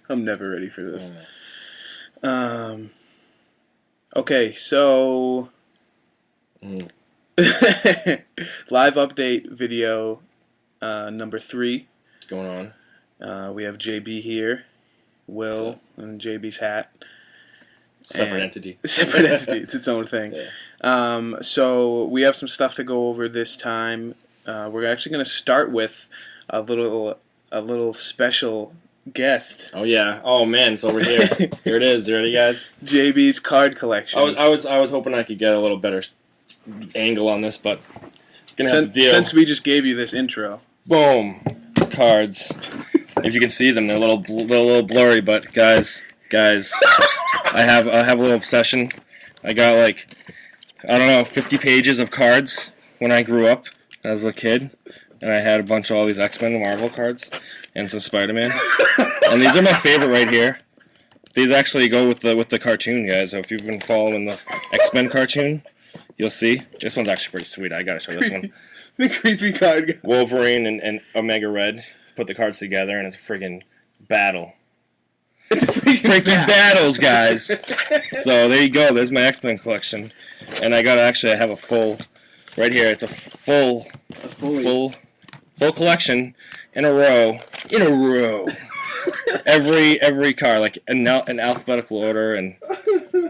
I'm never ready for this. Okay, so live update video number 3. What's going on? We have JB here, Will, and JB's hat. Separate entity. Separate entity. It's its own thing. Yeah. So we have some stuff to go over this time. We're actually going to start with a little special guest. Oh yeah. Oh man, it's over here. Here it is. You ready, guys? JB's card collection. I was hoping I could get a little better angle on this, but gonna have to deal. Since we just gave you this intro. Boom. Cards. If you can see them, they're a little blurry, but guys, I have a little obsession. I got like, I don't know, 50 pages of cards when I grew up as a kid, and I had a bunch of all these X-Men and Marvel cards and some Spider-Man. And these are my favorite right here. These actually go with the cartoon, guys. So if you've been following the X-Men cartoon, you'll see. This one's actually pretty sweet. I gotta show this one. The creepy card. Wolverine and Omega Red put the cards together, and it's a friggin' battle. It's a freaking battles, guys. So there you go. There's my X-Men collection, and I have a full right here. It's a full collection in a row. Every card, like in alphabetical order and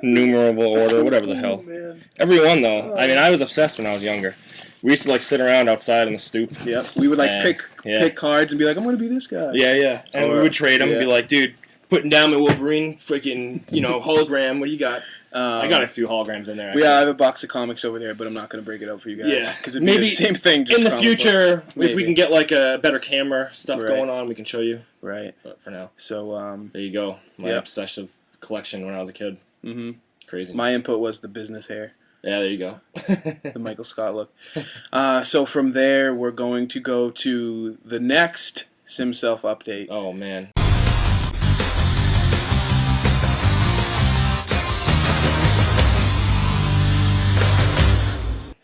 numerable order, whatever the hell. Man. Every one though. I mean, I was obsessed when I was younger. We used to like sit around outside on the stoop. Yep. We would like pick cards and be like, I'm gonna be this guy. Yeah. And we would trade them and be like, dude, putting down my Wolverine freaking, hologram. What do you got? I got a few holograms in there. Actually. Yeah, I have a box of comics over there, but I'm not going to break it out for you guys. Yeah, because it'd be the same thing. Just in the future, if we can get like a better camera stuff going on, we can show you. Right. But for now, so there you go. My obsessive collection when I was a kid. Mm-hmm. Crazy. My input was the business hair. Yeah, there you go. The Michael Scott look. So from there, we're going to go to the next SimSelf update. Oh man.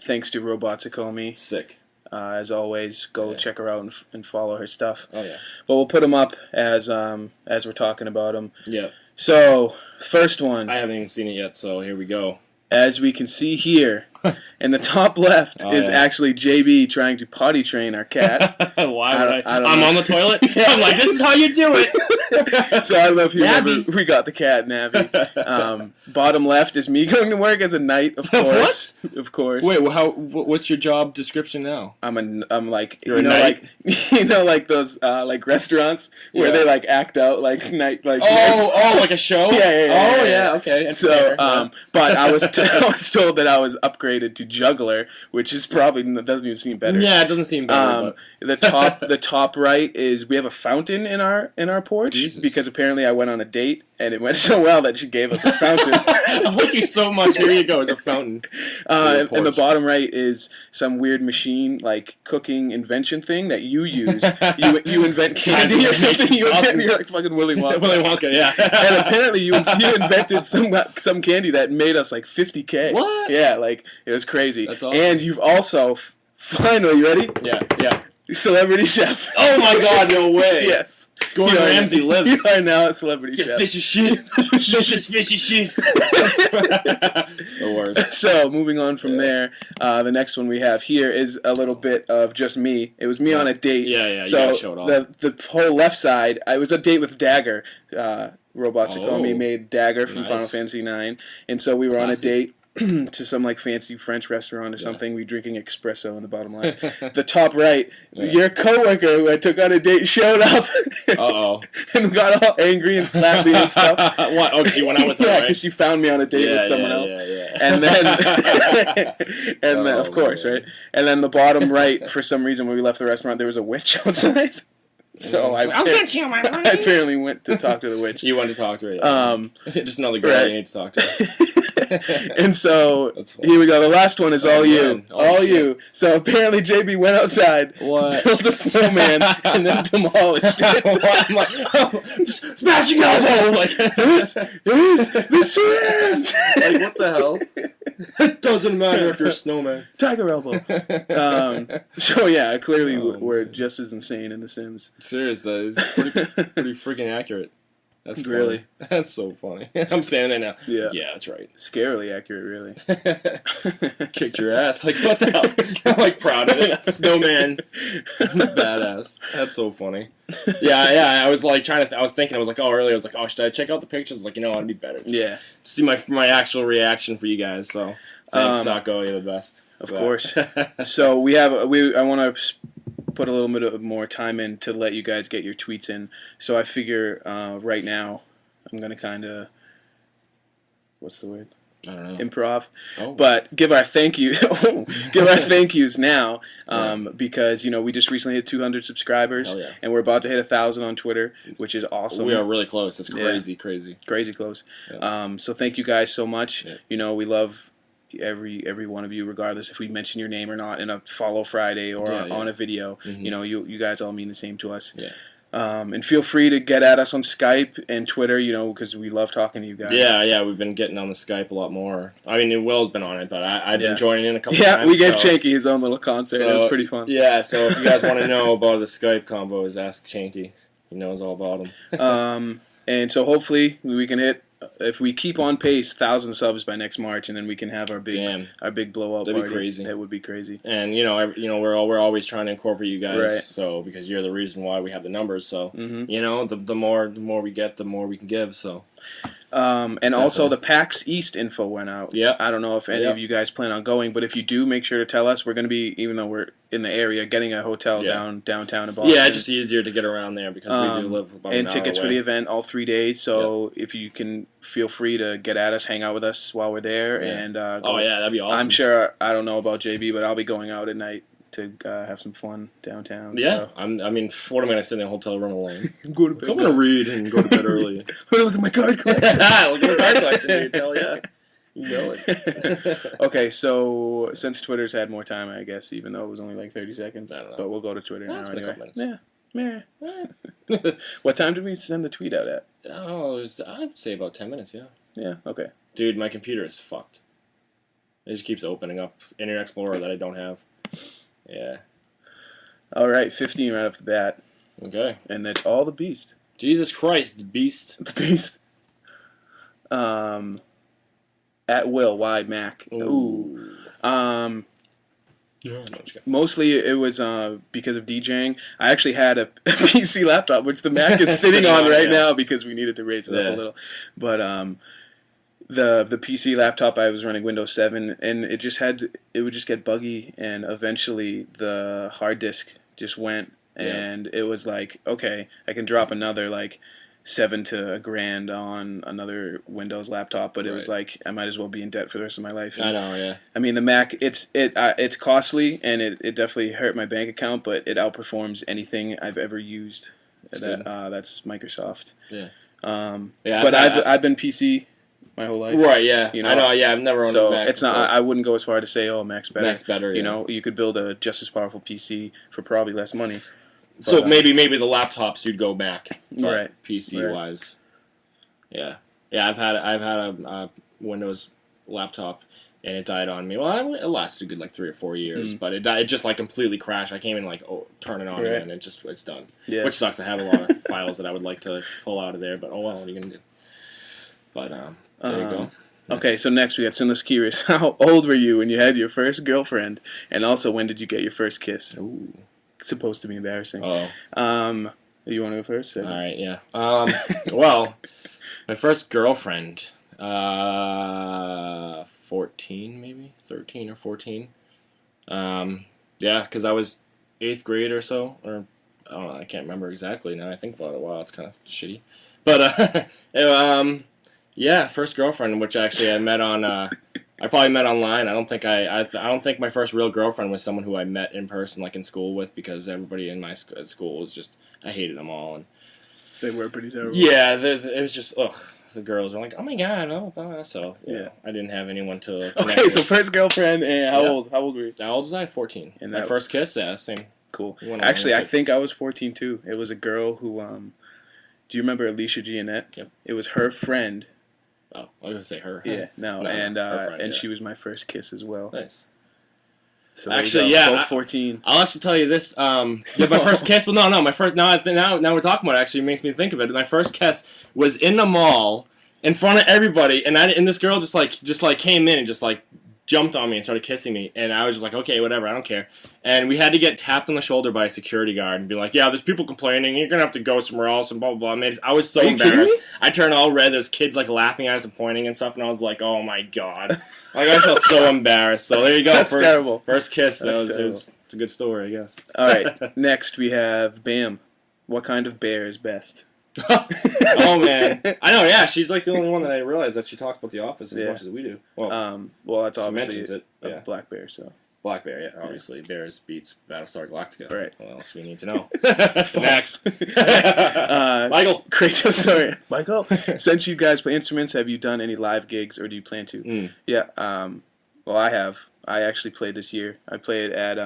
Thanks to Robotsukomi. Sick. As always, go check her out and follow her stuff. Oh yeah. But we'll put them up as we're talking about them. Yeah. So first one. I haven't even seen it yet, so here we go. As we can see here, in the top left is actually JB trying to potty train our cat. Why would I'm on the toilet. I'm like, this is how you do it. So I don't know if you remember, we got the cat, Navi. Bottom left is me going to work as a knight, of course. What? Of course. Wait, what's your job description now? I'm like, you're a knight? like those like restaurants where they like act out like night like. Oh, like a show. Yeah. Okay. So, but I was told that I was upgraded to juggler, which is probably doesn't even seem better. Yeah, it doesn't seem better. The top right is we have a fountain in our porch. Jesus. Because apparently I went on a date and it went so well that she gave us a fountain. I like you so much. Here you go. It's a fountain. And the bottom right is some weird machine like cooking invention thing that you use. You invent candy or something. You're like fucking Willy Wonka. Willy Wonka, yeah. And apparently you invented some candy that made us like $50K. What? Yeah, like it was crazy. That's awesome. And you've also finally, you ready? Yeah. Celebrity chef. Oh my God! No way. Yes. Gordon Ramsay lives. You are now a celebrity chef. Fish of shit. Fishy shit. The worst. So moving on from there, the next one we have here is a little bit of just me. It was me on a date. Yeah. So you gotta show it off. the whole left side, I was a date with Dagger. Robotsukomi made Dagger from Final Fantasy IX, and so we were on a date to some like fancy French restaurant or something. We drinking espresso in the bottom left. The top right, your coworker who I took on a date showed up. And got all angry and slapped me and stuff. What? Oh, because you went out with her, right? Because she found me on a date with someone else. And then, of course, right? And then the bottom right, for some reason, when we left the restaurant, there was a witch outside. So I'll get you, my money. I apparently went to talk to the witch. You went to talk to her. Yeah. Just another girl you need to talk to. And so here we go. The last one is all you. All you. So apparently JB went outside, built a snowman, and then demolished it. I'm like, smashing elbow. Like, this the Sims. Like, what the hell? It doesn't matter if you're a snowman. Tiger elbow. So yeah, clearly we're just as insane in The Sims. Serious, that is pretty freaking accurate. That's funny. Really? That's so funny. I'm standing there now. Yeah. Yeah, that's right. Scarily accurate, really. Kicked your ass. Like, what the hell? I'm like proud of it. Snowman. Badass. That's so funny. Yeah. I was like I was thinking, earlier, I was like, oh, should I check out the pictures? I was like, it'd be better. Yeah. To see my actual reaction for you guys. So, thanks, Sacco. You're the best. Of course. So I want to put a little bit of more time in to let you guys get your tweets in. So I figure right now I'm going to kind of, what's the word? I don't know. Improv. Oh. But give our thank yous now because, we just recently hit 200 subscribers. Hell yeah. And we're about to hit 1,000 on Twitter, which is awesome. We are really close. It's crazy, Yeah. crazy. Crazy close. Yeah. So thank you guys so much. Yeah. We love every one of you, regardless if we mention your name or not in a Follow Friday or on a video. Mm-hmm. You guys all mean the same to us. Yeah. And feel free to get at us on Skype and Twitter, because we love talking to you guys. Yeah, we've been getting on the Skype a lot more. I mean, Will's been on it, but I've been joining in a couple times. Yeah, we gave Chanky his own little concert. It was pretty fun. Yeah, so if you guys want to know about the Skype combos, ask Chanky. He knows all about them. And so hopefully we can hit, if we keep on pace, 1,000 subs by next March, and then we can have our big blowout That'd party. be crazy. That would be crazy. And we're always trying to incorporate you guys, Right. so because you're the reason why we have the numbers. So Mm-hmm. the more we get, the more we can give. So. And also the PAX East info went out. Yeah. I don't know if any of you guys plan on going, but if you do, make sure to tell us. We're going to be, even though we're in the area, getting a hotel downtown in Boston. Yeah, it's just easier to get around there because we do live about an hour tickets away. for the event all 3 days. So if you can, feel free to get at us, hang out with us while we're there. Yeah. And that'd be awesome. I'm sure, I don't know about JB, but I'll be going out at night to have some fun downtown. Yeah, so. I mean, what am I going to sit in a hotel room alone? I'm going to bed. I'm going to read and go to bed early. I'm going to look at my card collection. Look at the card collection, dude. Hell yeah. You know it. Okay, so since Twitter's had more time, I guess, even though it was only like 30 seconds. I don't know. But we'll go to Twitter now It's been a anyway. couple minutes. Yeah. What time did we send the tweet out at? Oh, I'd say about 10 minutes, yeah. Yeah, okay. Dude, my computer is fucked. It just keeps opening up Internet Explorer that I don't have. Yeah. All right, 15 right off the bat. Okay. And that's all the beast. Jesus Christ, the beast. The beast. At Will, wide Mac. Ooh. Yeah. Mostly it was because of DJing. I actually had a PC laptop, which the Mac is sitting on right now because we needed to raise it up a little. But the PC laptop, I was running Windows 7, and it would just get buggy, and eventually the hard disk just went, and it was like, okay, I can drop another like $7 to $1,000 on another Windows laptop, but it was like I might as well be in debt for the rest of my life. And, I know, yeah. I mean, the Mac, it's costly, and it definitely hurt my bank account, but it outperforms anything I've ever used. That's Microsoft. Yeah. But I've been PC my whole life. Right, yeah. I know, yeah. I've never owned a Mac. It's not. I wouldn't go as far to say, oh, Mac's better. Mac's better, yeah. You could build a just as powerful PC for probably less money. So maybe the laptops you'd go Mac, right? PC wise, yeah. I've had a Windows laptop and it died on me. Well, it lasted a good like 3 or 4 years, but it just like completely crashed. I came in like turn it on again, and it's done. Yeah. Which sucks. I have a lot of files that I would like to pull out of there, but oh well, what are you gonna do? But there you go. Okay, so next we got Sinless Curious. How old were you when you had your first girlfriend, and also when did you get your first kiss? Ooh. Supposed to be embarrassing. Oh. You want to go first? All right, yeah. Well, my first girlfriend, 14 maybe, 13 or 14. Yeah, because I was 8th grade or so, or I don't know, I can't remember exactly now. I think about it. Wow, it's kind of shitty. But yeah, first girlfriend, which actually I met on. I probably met online. I don't think my first real girlfriend was someone who I met in person, like in school with, because everybody in my school was just, I hated them all. And they were pretty terrible. Yeah, it was just, ugh. The girls were like, oh my god, oh, so yeah, I didn't have anyone to connect with. So first girlfriend, and how old were you? How old was I? 14. And my first kiss, yeah, same. Cool. Actually, I think I was 14 too. It was a girl who, do you remember Alicia Giannette? Yep. It was her friend. Oh, I was going to say her. Yeah, no, and she was my first kiss as well. Nice. So actually, yeah, both 14. I'll actually tell you this. Yeah, my first kiss. Well, no, my first. Now we're talking about it. Actually, it makes me think of it. My first kiss was in the mall in front of everybody, and this girl just came in and just like jumped on me and started kissing me, and I was just like, okay, whatever, I don't care. And we had to get tapped on the shoulder by a security guard and be like, yeah, there's people complaining, you're gonna have to go somewhere else, and blah blah blah. I was so embarrassed. I turned all red. There's kids like laughing at us and pointing and stuff, and I was like, oh my god, like I felt so embarrassed. So there you go. That's terrible. First kiss. It's a good story, I guess. All right, next we have Bam. What kind of bear is best? Oh man, I know. Yeah, she's like the only one that I realized that she talks about The Office as much as we do. Well, that's obviously a black bear. So black bear, yeah, obviously Bears beats Battlestar Galactica. Right. What else we need to know? Next. Michael. Kratos, sorry, Michael. Since you guys play instruments, have you done any live gigs, or do you plan to? Yeah. Well, I have. I actually played this year. I played at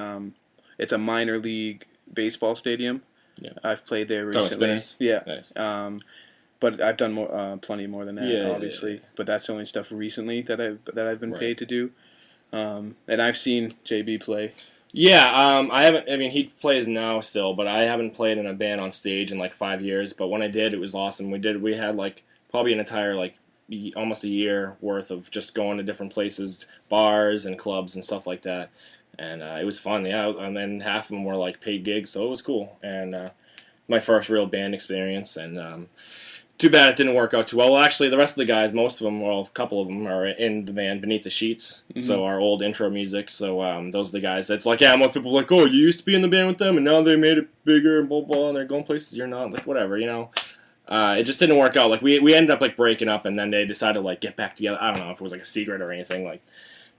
it's a minor league baseball stadium. Yeah. I've played there recently. Yeah. Nice. But I've done plenty more than that, obviously. Yeah. But that's the only stuff recently that I've been paid to do. And I've seen JB play. Yeah, I haven't. I mean, he plays now still, but I haven't played in a band on stage in like 5 years. But when I did, it was awesome. We had like probably an entire like almost a year worth of just going to different places, bars and clubs and stuff like that. And it was fun, yeah. And then half of them were like paid gigs, so it was cool. And my first real band experience. And too bad it didn't work out too well. Well, actually, the rest of the guys, most of them, well, a couple of them are in the band Beneath the Sheets. Mm-hmm. So our old intro music. So those are the guys. It's like, yeah, most people are like, oh, you used to be in the band with them, and now they made it bigger and blah blah, and they're going places you're not. Like whatever, you know. It just didn't work out. Like we ended up like breaking up, and then they decided to like get back together. I don't know if it was like a secret or anything like.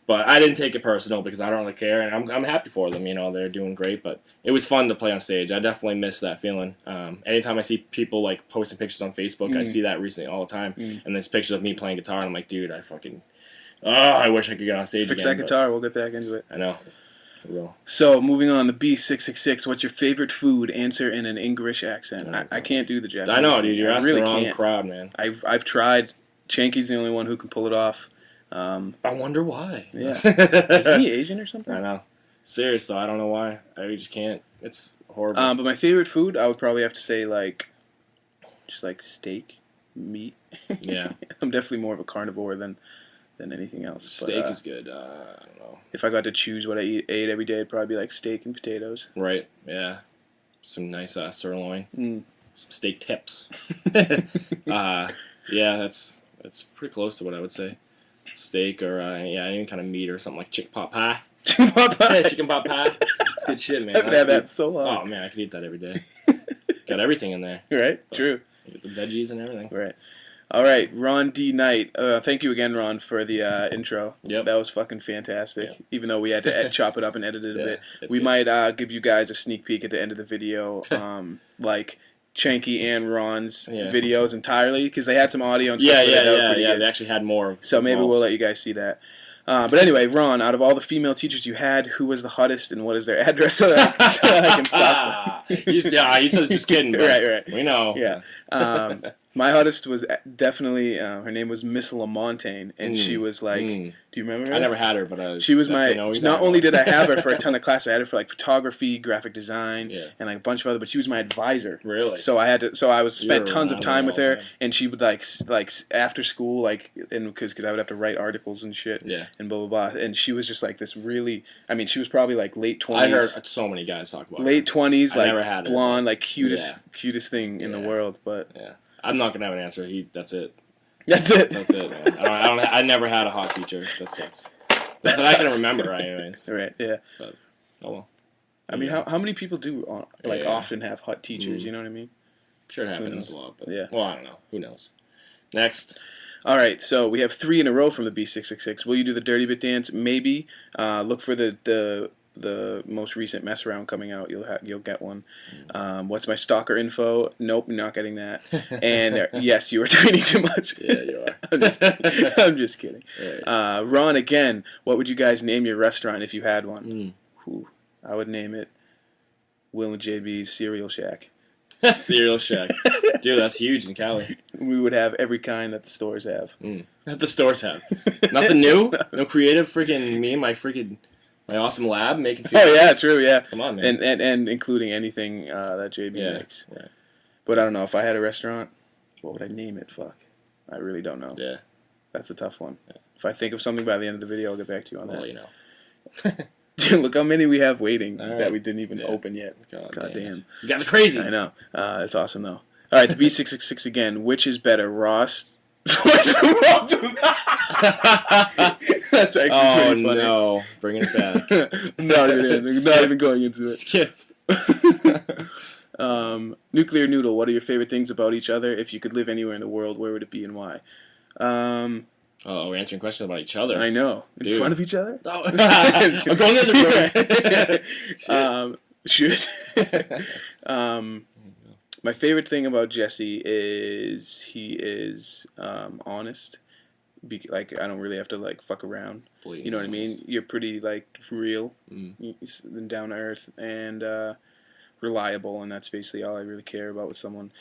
But I didn't take it personal because I don't really care, and I'm happy for them. You know, they're doing great. But it was fun to play on stage. I definitely miss that feeling. Anytime I see people like posting pictures on Facebook, I see that recently all the time. And there's pictures of me playing guitar, and I'm like, dude, I wish I could get on stage Fix again. Fix that guitar. We'll get back into it. I know. We will. So moving on, the B666. What's your favorite food? Answer in an English accent. I can't do the Japanese. I know, dude. You're asking the wrong crowd, man. I've tried. Chanky's the only one who can pull it off. I wonder why. Yeah. Isn't he Asian or something? I know. Serious though, I don't know why. I just can't. It's horrible. But my favorite food, I would probably have to say just like steak, meat. Yeah. I'm definitely more of a carnivore than anything else. Steak is good. I don't know. If I got to choose what I ate every day, it'd probably be like steak and potatoes. Right. Yeah. Some nice sirloin. Some steak tips. Yeah, that's pretty close to what I would say. Steak or any kind of meat or something like chicken pot pie. Chicken pot pie. Yeah, chicken pot pie. It's good shit, man. I haven't had that so long. Oh man, I could eat that every day. Got everything in there. Right. True. You get the veggies and everything. Right. All right, Ron D. Knight. Thank you again, Ron, for the intro. Yep. That was fucking fantastic. Yep. Even though we had to chop it up and edit it a bit. We good. Might give you guys a sneak peek at the end of the video, like Chanky and Ron's videos entirely, because they had some audio and stuff. Yeah. They actually had more. So maybe we'll let you guys see that. But anyway, Ron, out of all the female teachers you had, who was the hottest and what is their address so that I can stop them? He says just kidding. Right. We know. Yeah. My hottest was definitely, her name was Miss Lamontagne, and she was like, do you remember her? I never had her, but she was not only did I have her for a ton of classes, I had her for like photography, graphic design, and like a bunch of other, but she was my advisor. Really? So I spent tons of time with her, and she would like after school, like, and because I would have to write articles and shit, and blah, blah, blah, and she was just like this really, I mean, she was probably like late 20s. I heard so many guys talk about late 20s, like never had blonde, like cutest thing in the world, but. Yeah. I'm not gonna have an answer. That's it. That's it. That's it, man. I never had a hot teacher. That sucks. That I can remember, anyways. Right. Yeah. But, oh well. I mean, how many people do often have hot teachers? You know what I mean? I'm sure it happens a lot, but well, I don't know. Who knows? Next. All right, so we have 3 in a row from the B666. Will you do the dirty bit dance? Maybe. Look for the most recent mess around coming out. You'll get one. What's my stalker info? Nope, not getting that. And yes, you are tweeting too much. Yeah, you are. I'm just kidding. Right. Ron, again, what would you guys name your restaurant if you had one? I would name it Will and JB's Cereal Shack. Cereal Shack. Dude, that's huge in Cali. We would have every kind that the stores have. That the stores have. Nothing new? No creative freaking meme? My awesome lab making. Oh yeah, true. Yeah. Come on, man. And including anything that JB makes. Right. But I don't know if I had a restaurant, what would I name it? Fuck, I really don't know. Yeah. That's a tough one. Yeah. If I think of something by the end of the video, I'll get back to you on that. Well, you know. Dude, look how many we have waiting that we didn't even open yet. God damn. You guys are crazy. I know. It's awesome, though. All right, the B666 again. Which is better, Ross? That's actually pretty funny. Oh, no. Bringing it back. not even going into it. Skip. Nuclear Noodle, what are your favorite things about each other? If you could live anywhere in the world, where would it be and why? We're answering questions about each other. I know. In front of each other? Oh. I'm going in the room. Shoot. My favorite thing about Jesse is he is honest. I don't really have to fuck around. You know what I mean? You're pretty real, and down to earth, and reliable, and that's basically all I really care about with someone.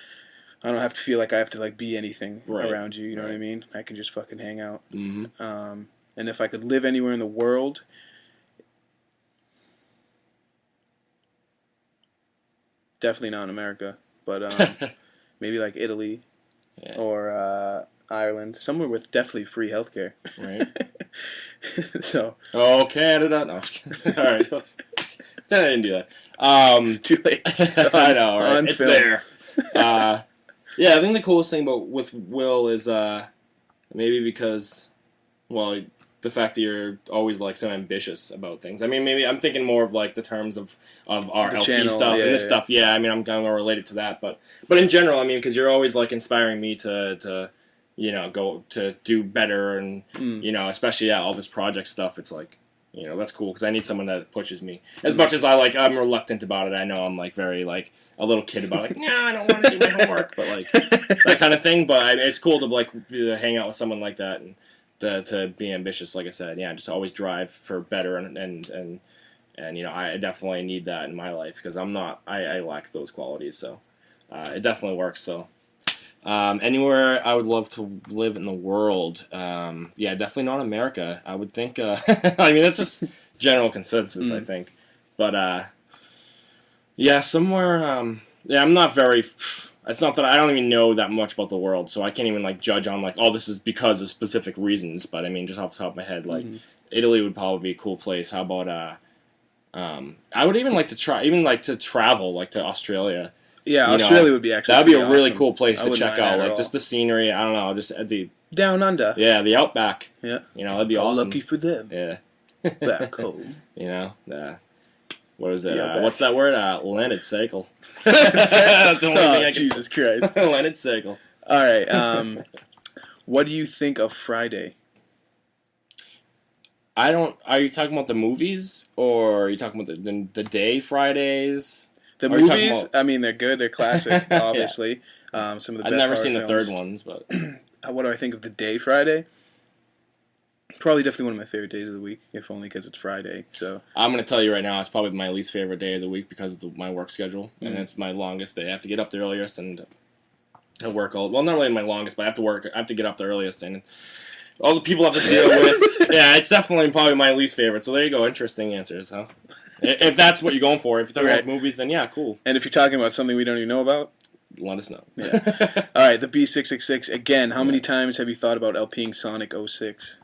I don't have to feel like I have to be anything around you. You know what I mean? I can just fucking hang out. Mm-hmm. And if I could live anywhere in the world, definitely not in America, but maybe Italy or Ireland, somewhere with definitely free healthcare. Right. So. Oh, Canada. No. All right. I didn't do that. Too late. I know, right? It's there. Yeah, I think the coolest thing with Will is maybe because, well, the fact that you're always so ambitious about things. I mean, maybe I'm thinking more of the terms of our LP channel, stuff and this stuff. Yeah, I mean, I'm kind of related to that, but in general, I mean, because you're always inspiring me to go to do better, and especially all this project stuff. It's that's cool because I need someone that pushes me. As much as I'm reluctant about it. I know I'm very a little kid about nah, I don't want to do my homework, but that kind of thing. But it's cool to hang out with someone like that and to be ambitious. Like I said, just always drive for better and I definitely need that in my life because I lack those qualities. So it definitely works. So anywhere I would love to live in the world, definitely not America. I would think. I mean that's just general consensus. I think, but. Somewhere. I'm not very. It's not that I don't even know that much about the world, so I can't even judge on this is because of specific reasons. But I mean, just off the top of my head, Italy would probably be a cool place. How about I would even like to try, to travel to Australia. Yeah, Australia would be actually. That'd be a really awesome. Cool place to check out. Just the scenery. I don't know. Just at the down under. Yeah, the outback. Yeah. That'd be awesome. Lucky for them. Yeah. Back home. What is it? What's that word? Leonard Cycle. That's the only thing I can Jesus Christ. Leonard Cycle. All right. What do you think of Friday? Are you talking about the movies, or are you talking about the day Fridays? The movies, I mean, they're good. They're classic, obviously. Some of the best I've never seen films. The third ones, but... What do I think of the day Friday? Probably definitely one of my favorite days of the week, if only because it's Friday. So I'm going to tell you right now, it's probably my least favorite day of the week because of my work schedule, and it's my longest day. I have to get up the earliest and I work not really my longest, but I have to get up the earliest, and all the people I have to deal with. Yeah, it's definitely probably my least favorite. So there you go, interesting answers, huh? If that's what you're going for, if you're talking about movies, then yeah, cool. And if you're talking about something we don't even know about, let us know. Yeah. All right, the B666 again. How many times have you thought about LPing Sonic 06?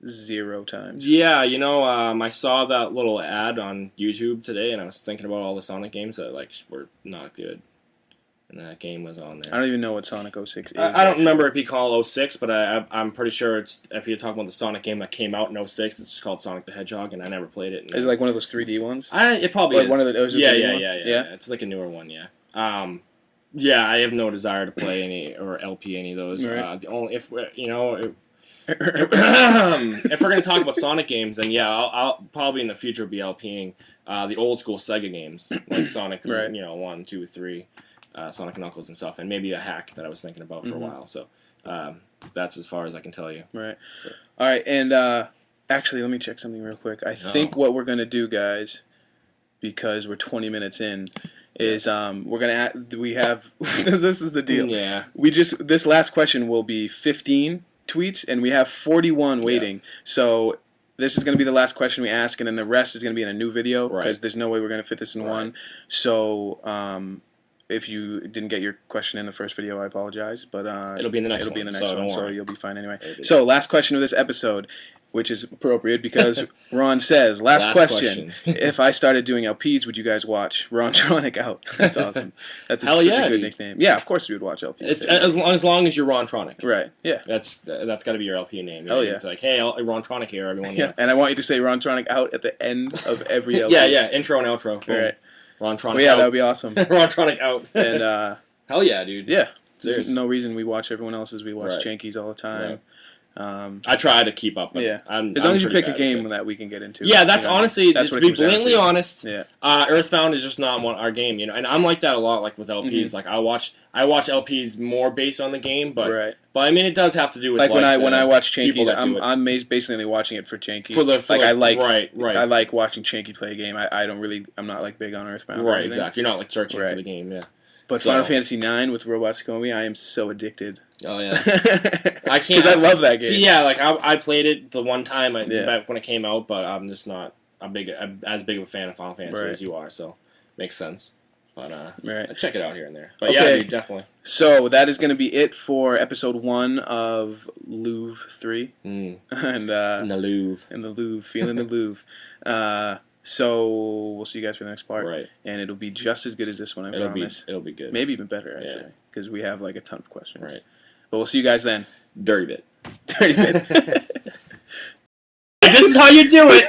0 times. Yeah, I saw that little ad on YouTube today, and I was thinking about all the Sonic games that were not good, and that game was on there. I don't even know what Sonic 06 is. I don't remember it being called 06, but I'm pretty sure it's if you're talking about the Sonic game that came out in 06, it's just called Sonic the Hedgehog, and I never played it. Is it one of those 3D ones? It probably is. One of the yeah. It's a newer one, yeah. I have no desire to play any or LP any of those. Right. The only if we're going to talk about Sonic games, then I'll probably in the future be LPing the old school Sega games like Sonic, 1, 2, 3, Sonic and Knuckles and stuff, and maybe a hack that I was thinking about for a while. So that's as far as I can tell you. Right. All right, and actually, let me check something real quick. I think what we're going to do, guys, because we're 20 minutes in, is we're gonna we have this is the deal. Yeah. This last question will be 15 tweets, and we have 41 waiting. So this is going to be the last question we ask, and then the rest is going to be in a new video because there's no way we're going to fit this in one. So if you didn't get your question in the first video, I apologize, but it'll be in the next one, so you'll be fine anyway. So last question of this episode, which is appropriate because Ron says, last question. If I started doing LPs, would you guys watch Rontronic Out? That's awesome. That's such a good nickname. Yeah, of course we would watch LPs. As long as you're Rontronic. Right, yeah. That's got to be your LP name. Oh, yeah. It's like, hey, Rontronic here, everyone. Yeah, and I want you to say Rontronic Out at the end of every LP. Yeah, intro and outro. All right. Rontronic well, yeah, out. that would be awesome. Rontronic Out. And hell yeah, dude. Yeah. There's no reason we watch everyone else's. We watch Chanky's all the time. Right. I try to keep up. Yeah, as long as you pick a game that we can get into. Yeah, that's honestly, that's to be blatantly honest. Yeah, Earthbound is just not our game, you know. And I'm like that a lot, like with LPs. Like I watch LPs more based on the game, but I mean, it does have to do with like when I watch Chanky's, I'm basically watching it for Chanky. I like watching Chanky play a game. I'm not like big on Earthbound. Right, exactly. You're not like searching for the game, yeah. But Final Fantasy IX with Robot Sukomi, I am so addicted. Oh yeah, I can't. Because I love that game. See, yeah, like I played it the one time back when it came out, but I'm just not as big of a fan of Final Fantasy as you are. So makes sense. But I check it out here and there. But yeah, dude, definitely. So that is going to be it for episode 1 of LUVE.3 and the LUVE and the LUVE, feeling the LUVE. So we'll see you guys for the next part, and it'll be just as good as this one. I promise. It'll be good. Maybe even better actually, because we have like a ton of questions. Right. But we'll see you guys then. Dirty bit. Dirty bit. This is how you do it.